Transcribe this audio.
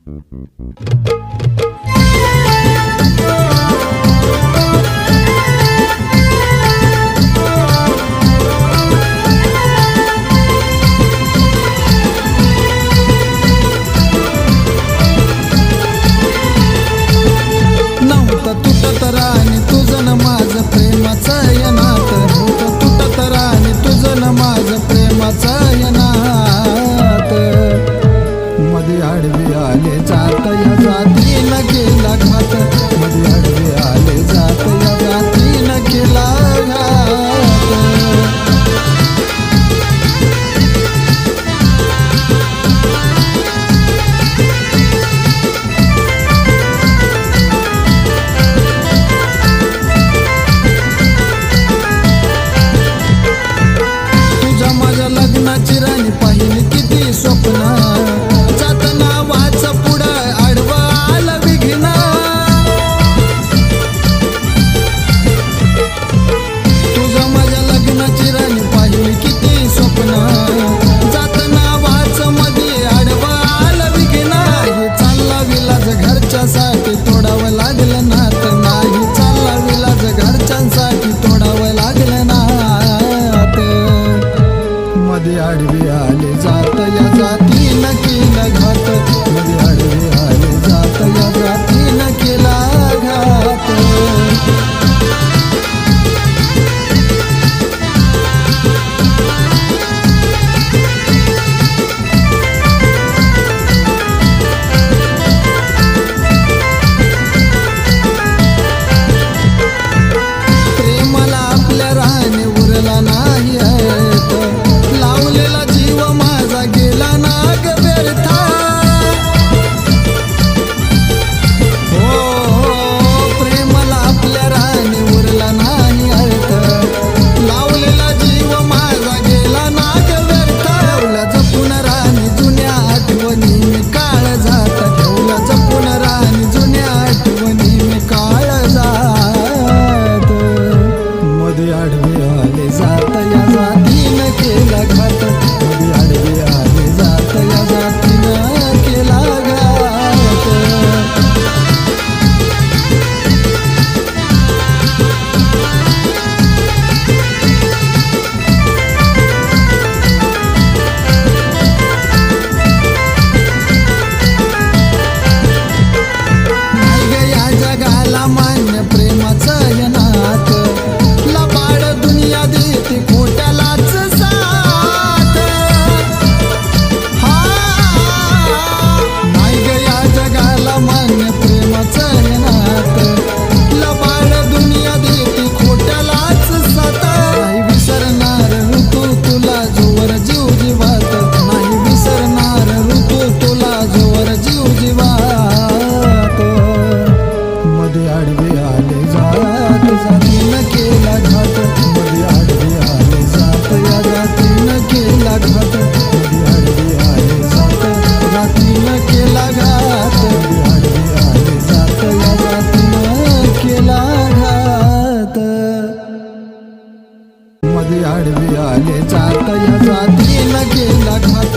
नव्हतं तुटत राणी तुझं न माझं प्रेमाचं या नातं, होतं तुटत राणी तुझं न माझं प्रेमाचं या नातं. मध्ये आडवे आले जात या जातीनं केला घात, मध्ये आडवे आले जात या जातीनं केला घात. तुझ्या माझ्या लग्नाची राणी पाहिली किती स्वप्न, जातना वाच पुढं आडवं आलं विघ्न. तुझ्या माझ्या लग्नाची राणी पाहिली किती स्वप्न, जातना वाच मध्ये आडवं आलं विघ्न. हे चालला विलाज घरच्यासाठी तोडावं लागलं नात, नाही चालला विलाज घरच्यांसाठी तोडावं लागलं नात. मध्ये आडवे आले जात या जातीनं केला घात, मध्ये आडवे आले जात या जातीनं केला घात. प्रेमाला आपल्या राहणे उरला नाही आहेत, लावलेला जीव माझा गेला नाग व्यर्था. हो प्रेमाला आपल्या राहणे उरला नाही आहेत, लावलेला जीव माझा गेला नाग व्यर्था. ठेवला जपून राणी जुन्या आठवणी मी काळ जात, ठेवला जपून राणी जुन्या आठवणी मी काळ जात. मध्ये आडवे आले जात या जातीनं केला घात, मध्ये आडवे आले जात या जातीनं केला घात. नाही ग या जगाला मान्य प्रेमाचं या नात, लबाड दुनिया देते खोट्यालाच साथ. हा नाही ग या जगाला मान्य प्रेमाचं या नात, लबाड दुनिया देते खोट्यालाच साथ. नाही विसरणार ऋतू तुला जोवर जीव जीवात, नाही विसरणार ऋतू तुला जोवर जीव जीवात. मध्ये आडवे आले जात जातीनं केला घात, मध्ये आडवे आले जात या जातीनं केला घात, मध्ये आडवे आले जात जातीनं केला घात, मध्ये आडवे आले जात या जातीनं केला घात. मध्ये आडवे आले जात या जातीनं केला घात.